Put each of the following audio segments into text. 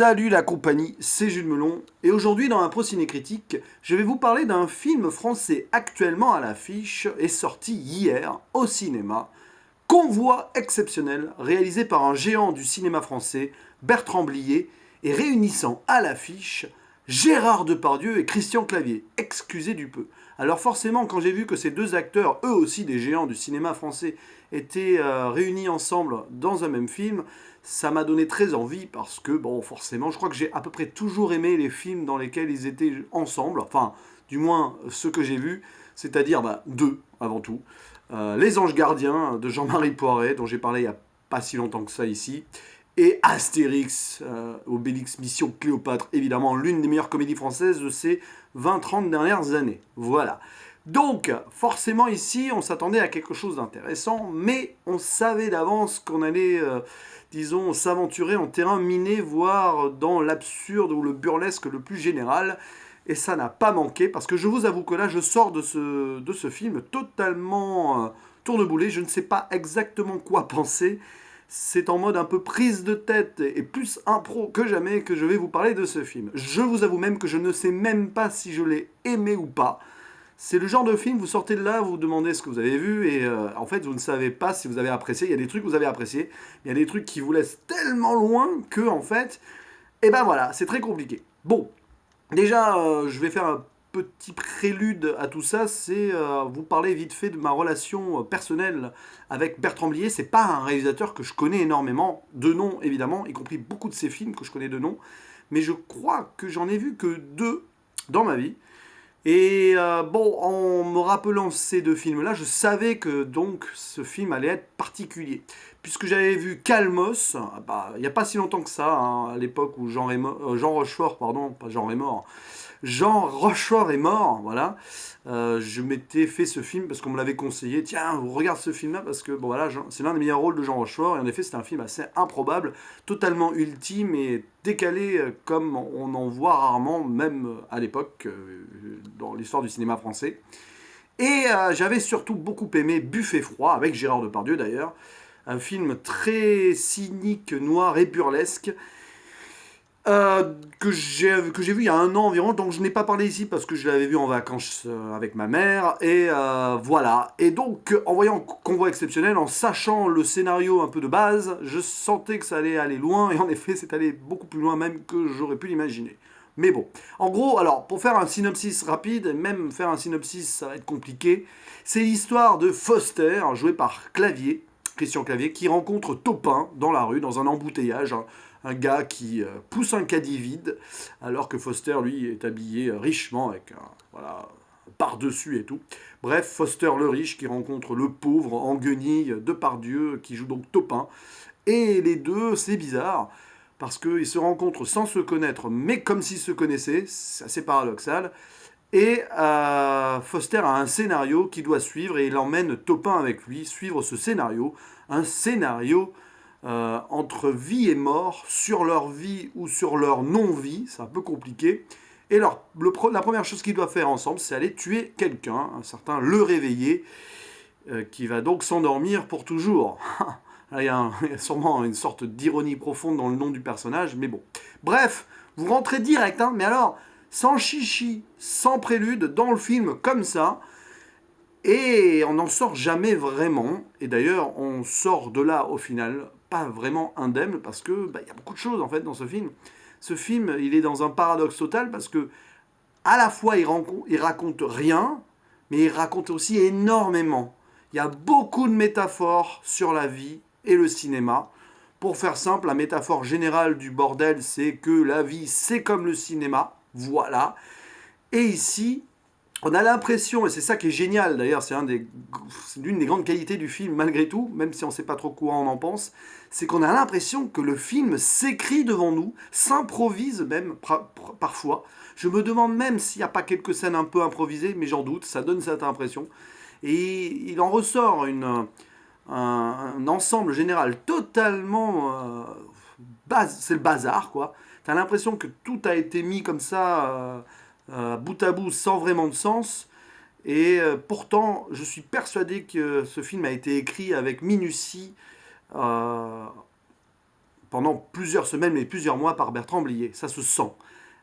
Salut la compagnie, c'est Jules Melon, et aujourd'hui dans Impro Ciné Critique, je vais vous parler d'un film français actuellement à l'affiche et sorti hier au cinéma, Convoi exceptionnel, réalisé par un géant du cinéma français, Bertrand Blier, et réunissant à l'affiche Gérard Depardieu et Christian Clavier, excusez du peu. Alors forcément, quand j'ai vu que ces deux acteurs, eux aussi des géants du cinéma français, étaient réunis ensemble dans un même film, ça m'a donné très envie parce que, bon, forcément, je crois que j'ai à peu près toujours aimé les films dans lesquels ils étaient ensemble, enfin, du moins ceux que j'ai vus, c'est-à-dire deux avant tout. Les Anges Gardiens de Jean-Marie Poiret, dont j'ai parlé il n'y a pas si longtemps que ça ici, et Astérix, Obélix Mission Cléopâtre, évidemment l'une des meilleures comédies françaises de ces 20-30 dernières années. Voilà. Donc, forcément ici, on s'attendait à quelque chose d'intéressant, mais on savait d'avance qu'on allait, disons, s'aventurer en terrain miné, voire dans l'absurde ou le burlesque le plus général. Et ça n'a pas manqué, parce que je vous avoue que là, je sors de ce film totalement tourneboulé. Je ne sais pas exactement quoi penser. C'est en mode un peu prise de tête et plus impro que jamais que je vais vous parler de ce film. Je vous avoue même que je ne sais même pas si je l'ai aimé ou pas. C'est le genre de film, vous sortez de là, vous vous demandez ce que vous avez vu, et en fait, vous ne savez pas si vous avez apprécié. Il y a des trucs que vous avez appréciés, il y a des trucs qui vous laissent tellement loin que, en fait, et ben voilà, c'est très compliqué. Bon, déjà, je vais faire un petit prélude à tout ça, c'est vous parler vite fait de ma relation personnelle avec Bertrand Blier. C'est pas un réalisateur que je connais énormément, de nom évidemment, y compris beaucoup de ses films que je connais de nom, mais je crois que j'en ai vu que deux dans ma vie. Et bon, en me rappelant ces deux films-là, je savais que donc ce film allait être particulier. Puisque j'avais vu Calmos, il n'y a pas si longtemps que ça, hein, à l'époque où Jean Rochefort, pardon, pas Jean Rémort, Jean Rochefort est mort, voilà. Je m'étais fait ce film parce qu'on me l'avait conseillé. Tiens, regarde ce film-là parce que bon voilà, c'est l'un des meilleurs rôles de Jean Rochefort. Et en effet, c'est un film assez improbable, totalement ultime et décalé comme on en voit rarement, même à l'époque, dans l'histoire du cinéma français. Et j'avais surtout beaucoup aimé Buffet froid, avec Gérard Depardieu d'ailleurs. Un film très cynique, noir et burlesque, que j'ai vu il y a un an environ, donc je n'ai pas parlé ici parce que je l'avais vu en vacances avec ma mère, et voilà. Et donc, en voyant Convoi exceptionnel, en sachant le scénario un peu de base, je sentais que ça allait aller loin, et en effet, c'est allé beaucoup plus loin même que j'aurais pu l'imaginer. Mais bon, en gros, alors, pour faire un synopsis rapide, même faire un synopsis, ça va être compliqué, c'est l'histoire de Foster, joué par Clavier, Christian Clavier, qui rencontre Topin dans la rue, dans un embouteillage, un gars qui pousse un caddie vide, alors que Foster, lui, est habillé richement avec un voilà, par-dessus et tout. Bref, Foster le riche qui rencontre le pauvre en guenille Depardieu, qui joue donc Topin. Et les deux, c'est bizarre, parce qu'ils se rencontrent sans se connaître, mais comme s'ils se connaissaient, c'est assez paradoxal. Et Foster a un scénario qu'il doit suivre, et il emmène Topin avec lui suivre ce scénario. Un scénario entre vie et mort, sur leur vie ou sur leur non-vie, c'est un peu compliqué. Et la première chose qu'ils doivent faire ensemble, c'est aller tuer quelqu'un, un certain Le Réveillé, qui va donc s'endormir pour toujours. Il y a sûrement une sorte d'ironie profonde dans le nom du personnage, mais bon. Bref, vous rentrez direct, hein, mais alors, sans chichi, sans prélude, dans le film comme ça, et on n'en sort jamais vraiment. Et d'ailleurs, on sort de là, au final, pas vraiment indemne, parce que y a beaucoup de choses, en fait, dans ce film. Ce film, il est dans un paradoxe total, parce que, à la fois, il raconte rien, mais il raconte aussi énormément. Il y a beaucoup de métaphores sur la vie et le cinéma. Pour faire simple, la métaphore générale du bordel, c'est que la vie, c'est comme le cinéma. Voilà. Et ici, on a l'impression, et c'est ça qui est génial d'ailleurs, c'est l'une des grandes qualités du film malgré tout, même si on ne sait pas trop quoi on en pense, c'est qu'on a l'impression que le film s'écrit devant nous, s'improvise même parfois. Je me demande même s'il n'y a pas quelques scènes un peu improvisées, mais j'en doute, ça donne cette impression. Et il en ressort un ensemble général totalement c'est le bazar, quoi. T'as l'impression que tout a été mis comme ça, bout à bout, sans vraiment de sens. Et pourtant, je suis persuadé que ce film a été écrit avec minutie, euh, pendant plusieurs semaines, mais plusieurs mois par Bertrand Blier. Ça se sent.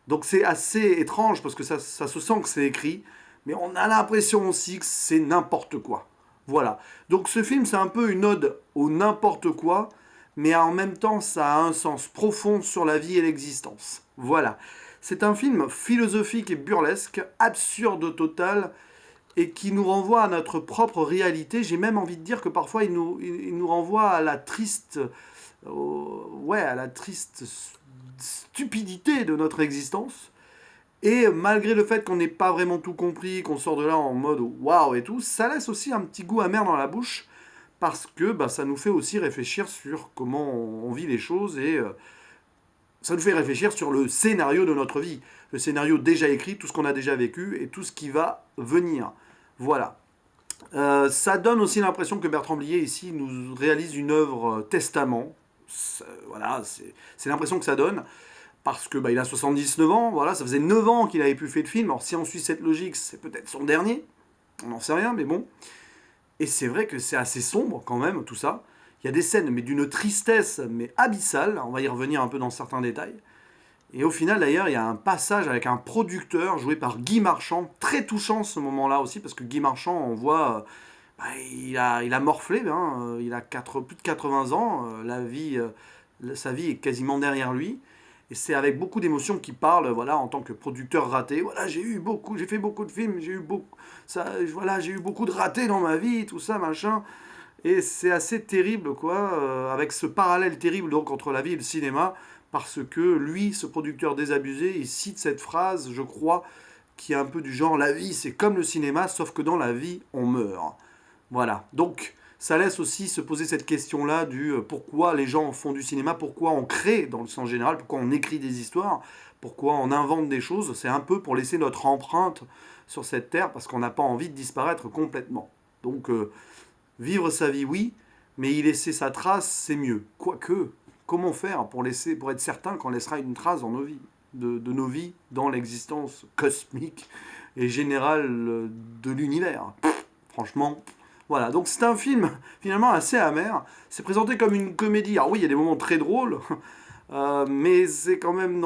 Donc c'est assez étrange parce que ça se sent que c'est écrit, mais on a l'impression aussi que c'est n'importe quoi. Voilà. Donc ce film, c'est un peu une ode au n'importe quoi, mais en même temps, ça a un sens profond sur la vie et l'existence. Voilà. C'est un film philosophique et burlesque, absurde total, et qui nous renvoie à notre propre réalité. J'ai même envie de dire que parfois, il nous renvoie à la triste, ouais, à la triste stupidité de notre existence. Et malgré le fait qu'on n'ait pas vraiment tout compris, qu'on sort de là en mode waouh et tout, ça laisse aussi un petit goût amer dans la bouche parce que bah, ça nous fait aussi réfléchir sur comment on vit les choses et ça nous fait réfléchir sur le scénario de notre vie, le scénario déjà écrit, tout ce qu'on a déjà vécu et tout ce qui va venir. Voilà. Ça donne aussi l'impression que Bertrand Blier ici nous réalise une œuvre testament. Voilà, c'est l'impression que ça donne parce que bah, il a 79 ans, voilà, ça faisait 9 ans qu'il avait plus fait de film. Alors si on suit cette logique, c'est peut-être son dernier, on n'en sait rien, mais bon. Et c'est vrai que c'est assez sombre quand même, tout ça. Il y a des scènes, mais d'une tristesse, mais abyssale. On va y revenir un peu dans certains détails. Et au final, d'ailleurs, il y a un passage avec un producteur joué par Guy Marchand, très touchant ce moment-là aussi, parce que Guy Marchand, on voit, bah, il a morflé, hein, il a plus de 80 ans, sa vie est quasiment derrière lui. Et c'est avec beaucoup d'émotion qu'il parle, voilà, en tant que producteur raté. Voilà, j'ai fait beaucoup de films, voilà, j'ai eu beaucoup de ratés dans ma vie, tout ça, machin. Et c'est assez terrible, quoi, avec ce parallèle terrible donc entre la vie et le cinéma, parce que lui, ce producteur désabusé, il cite cette phrase, je crois, qui est un peu du genre la vie, c'est comme le cinéma, sauf que dans la vie, on meurt. Voilà. Donc, ça laisse aussi se poser cette question-là du pourquoi les gens font du cinéma, pourquoi on crée dans le sens général, pourquoi on écrit des histoires, pourquoi on invente des choses. C'est un peu pour laisser notre empreinte sur cette terre, parce qu'on n'a pas envie de disparaître complètement. Donc, vivre sa vie, oui, mais y laisser sa trace, c'est mieux. Quoique, comment faire pour être certain qu'on laissera une trace dans nos vies, de nos vies, dans l'existence cosmique et générale de l'univers. Franchement, voilà. Donc c'est un film finalement assez amer. C'est présenté comme une comédie. Alors oui, il y a des moments très drôles, mais c'est quand même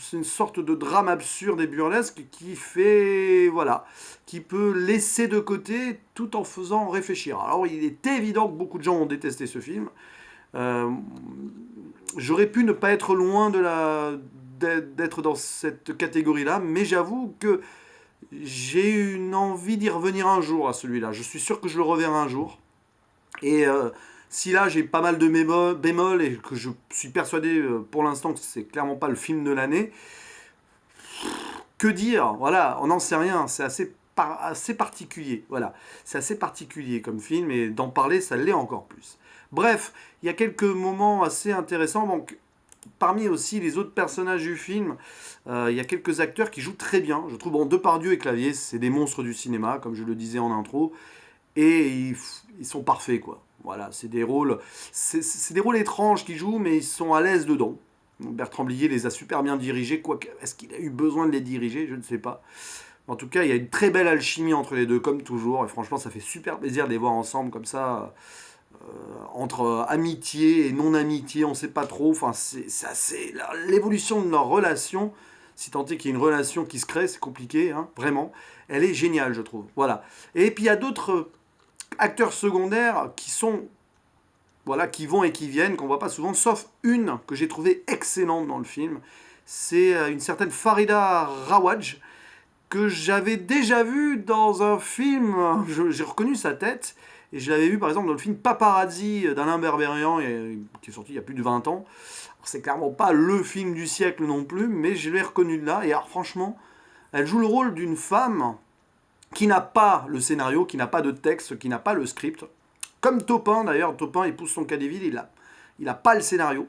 c'est une sorte de drame absurde et burlesque qui fait, voilà, qui peut laisser de côté tout en faisant réfléchir. Alors il est évident que beaucoup de gens ont détesté ce film. Euh, J'aurais pu ne pas être loin d'être dans cette catégorie-là, mais j'avoue que j'ai une envie d'y revenir un jour à celui-là. Je suis sûr que je le reverrai un jour. Et si là j'ai pas mal de bémols et que je suis persuadé pour l'instant que c'est clairement pas le film de l'année, que dire? Voilà, on n'en sait rien. C'est assez particulier. Voilà, c'est assez particulier comme film et d'en parler, ça l'est encore plus. Bref, il y a quelques moments assez intéressants. Donc, parmi aussi les autres personnages du film, il y a quelques acteurs qui jouent très bien. Je trouve, bon, Depardieu et Clavier, c'est des monstres du cinéma, comme je le disais en intro. Et ils sont parfaits, quoi. Voilà, c'est des rôles étranges qu'ils jouent, mais ils sont à l'aise dedans. Bertrand Blier les a super bien dirigés, quoique, est-ce qu'il a eu besoin de les diriger? Je ne sais pas. En tout cas, il y a une très belle alchimie entre les deux, comme toujours, et franchement, ça fait super plaisir de les voir ensemble comme ça, entre amitié et non-amitié, on ne sait pas trop. Enfin, l'évolution de leur relation, si tant est qu'il y ait une relation qui se crée, c'est compliqué, hein, vraiment. Elle est géniale, je trouve. Voilà. Et puis il y a d'autres acteurs secondaires voilà, qui vont et qui viennent, qu'on voit pas souvent, sauf une que j'ai trouvée excellente dans le film. C'est une certaine Farida Rawaj, que j'avais déjà vue dans un film, j'ai reconnu sa tête, et je l'avais vu par exemple dans le film Paparazzi d'Alain Berberian, qui est sorti il y a plus de 20 ans. C'est clairement pas le film du siècle non plus, mais je l'ai reconnu de là, et alors franchement, elle joue le rôle d'une femme qui n'a pas le scénario, qui n'a pas de texte, qui n'a pas le script. Comme Topin d'ailleurs, Topin il pousse son cadet vide, il a pas le scénario.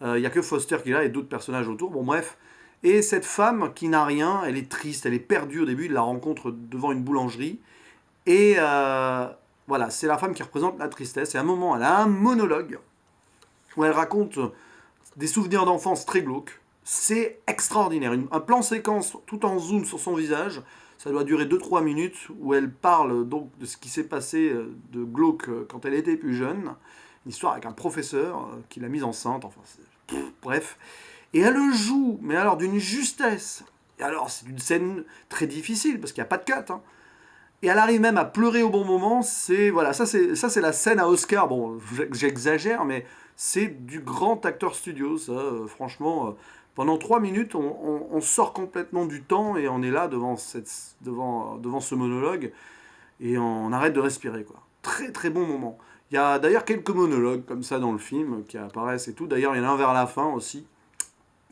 Il n'y a que Foster qui est là et d'autres personnages autour. Bon bref. Et cette femme qui n'a rien, elle est triste, elle est perdue au début, il la rencontre devant une boulangerie. Et voilà, c'est la femme qui représente la tristesse. Et à un moment, elle a un monologue où elle raconte des souvenirs d'enfance très glauques. C'est extraordinaire. Un plan séquence tout en zoom sur son visage. Ça doit durer 2-3 minutes où elle parle donc de ce qui s'est passé de glauque quand elle était plus jeune. Une histoire avec un professeur qui l'a mise enceinte, enfin, bref. Et elle le joue, mais alors d'une justesse. Et alors, c'est une scène très difficile, parce qu'il n'y a pas de cut, hein. Et elle arrive même à pleurer au bon moment. C'est voilà, ça c'est la scène à Oscar. Bon, j'exagère, mais c'est du grand acteur studio. Ça, franchement, pendant 3 minutes, on sort complètement du temps et on est là devant ce monologue et on arrête de respirer, quoi. Très très bon moment. Il y a d'ailleurs quelques monologues comme ça dans le film qui apparaissent et tout. D'ailleurs, il y en a un vers la fin aussi,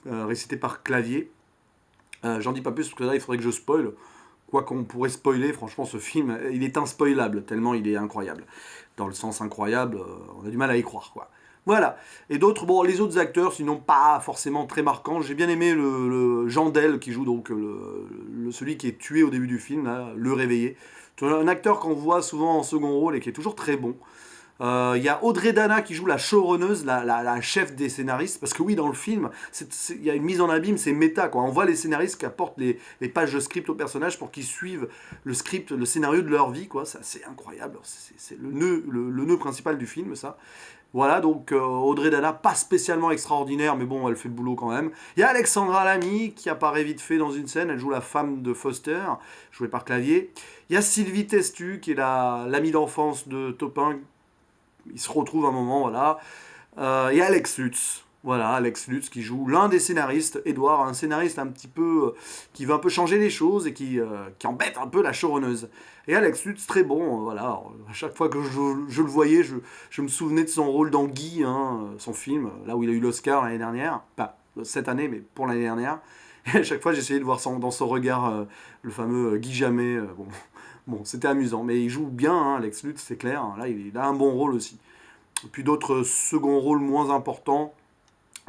récité par Clavier. J'en dis pas plus parce que là, il faudrait que je spoil. Quoi qu'on pourrait spoiler, franchement, ce film, il est inspoilable, tellement il est incroyable. Dans le sens incroyable, on a du mal à y croire, quoi. Voilà. Et d'autres, bon, les autres acteurs, sinon pas forcément très marquants. J'ai bien aimé le Jandel qui joue donc celui qui est tué au début du film, là, le réveillé. C'est un acteur qu'on voit souvent en second rôle et qui est toujours très bon. Il y a Audrey Dana qui joue la showrunneuse, la chef des scénaristes. Parce que oui, dans le film, il y a une mise en abîme, c'est méta, quoi. On voit les scénaristes qui apportent les pages de script aux personnages pour qu'ils suivent le script, le scénario de leur vie, quoi. C'est incroyable. C'est le nœud principal du film, ça. Voilà, donc Audrey Dana, pas spécialement extraordinaire, mais bon, elle fait le boulot quand même. Il y a Alexandra Lamy qui apparaît vite fait dans une scène, elle joue la femme de Foster, jouée par Clavier. Il y a Sylvie Testu qui est l'amie d'enfance de Topin. Il se retrouve un moment, voilà. Il y a Alex Lutz. Voilà, Alex Lutz qui joue l'un des scénaristes, Edouard, un scénariste un petit peu qui veut un peu changer les choses et qui embête un peu la showrunneuse. Et Alex Lutz, très bon, voilà. Alors, à chaque fois que je le voyais, je me souvenais de son rôle dans Guy, hein, son film, là où il a eu l'Oscar l'année dernière. Pas cette année, mais pour l'année dernière. Et à chaque fois, j'essayais de voir dans son regard le fameux Guy Jamais. Bon, c'était amusant, mais il joue bien, hein, Alex Lutz, c'est clair. Là, il a un bon rôle aussi. Et puis d'autres seconds rôles moins importants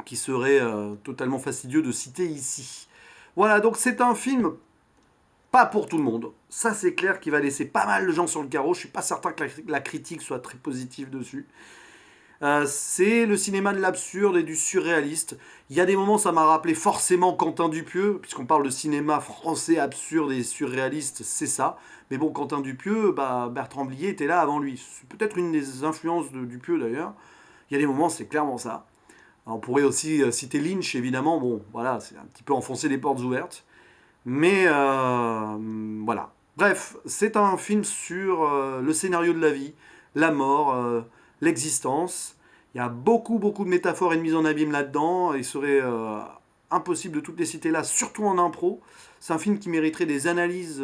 qui seraient totalement fastidieux de citer ici. Voilà, donc c'est un film pas pour tout le monde. Ça, c'est clair qu'il va laisser pas mal de gens sur le carreau. Je suis pas certain que la critique soit très positive dessus. C'est le cinéma de l'absurde et du surréaliste. Il y a des moments, ça m'a rappelé forcément Quentin Dupieux, puisqu'on parle de cinéma français absurde et surréaliste, c'est ça. Mais bon, Quentin Dupieux, bah, Bertrand Blier était là avant lui. C'est peut-être une des influences de Dupieux d'ailleurs. Il y a des moments, c'est clairement ça. Alors, on pourrait aussi citer Lynch, évidemment. Bon, voilà, c'est un petit peu enfoncer les portes ouvertes. Mais voilà. Bref, c'est un film sur le scénario de la vie, la mort, l'existence. Il y a beaucoup, beaucoup de métaphores et de mise en abîme là-dedans. Il serait impossible de toutes les citer là, surtout en impro. C'est un film qui mériterait des analyses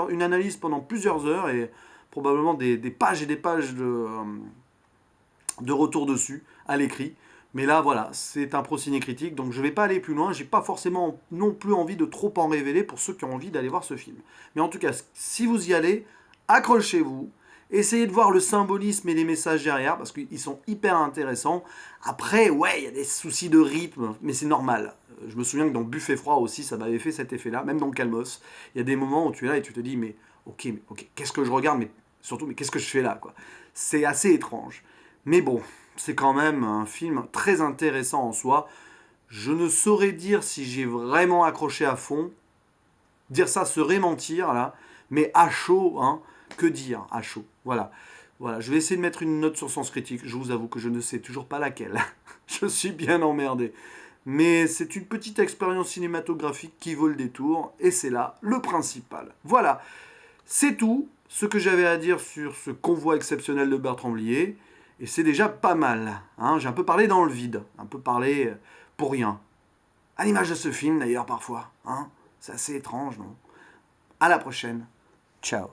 une analyse pendant plusieurs heures et probablement des pages et des pages de retour dessus à l'écrit. Mais là, voilà, c'est un procédé critique, donc je ne vais pas aller plus loin. J'ai pas forcément non plus envie de trop en révéler pour ceux qui ont envie d'aller voir ce film. Mais en tout cas, si vous y allez, accrochez-vous. Essayez de voir le symbolisme et les messages derrière, parce qu'ils sont hyper intéressants. Après, ouais, il y a des soucis de rythme, mais c'est normal. Je me souviens que dans Buffet froid aussi, ça m'avait fait cet effet-là, même dans Calmos. Il y a des moments où tu es là et tu te dis, mais ok, qu'est-ce que je regarde, mais surtout, mais qu'est-ce que je fais là, quoi. C'est assez étrange. Mais bon, c'est quand même un film très intéressant en soi. Je ne saurais dire si j'ai vraiment accroché à fond. Dire ça serait mentir, là. Mais à chaud, hein, que dire à chaud. Voilà. Voilà, je vais essayer de mettre une note sur Sens Critique. Je vous avoue que je ne sais toujours pas laquelle. Je suis bien emmerdé. Mais c'est une petite expérience cinématographique qui vaut le détour. Et c'est là le principal. Voilà. C'est tout ce que j'avais à dire sur ce convoi exceptionnel de Bertrand Blier. Et c'est déjà pas mal. Hein. J'ai un peu parlé dans le vide. Un peu parlé pour rien. À l'image de ce film d'ailleurs parfois. Hein. C'est assez étrange, non? À la prochaine. Ciao.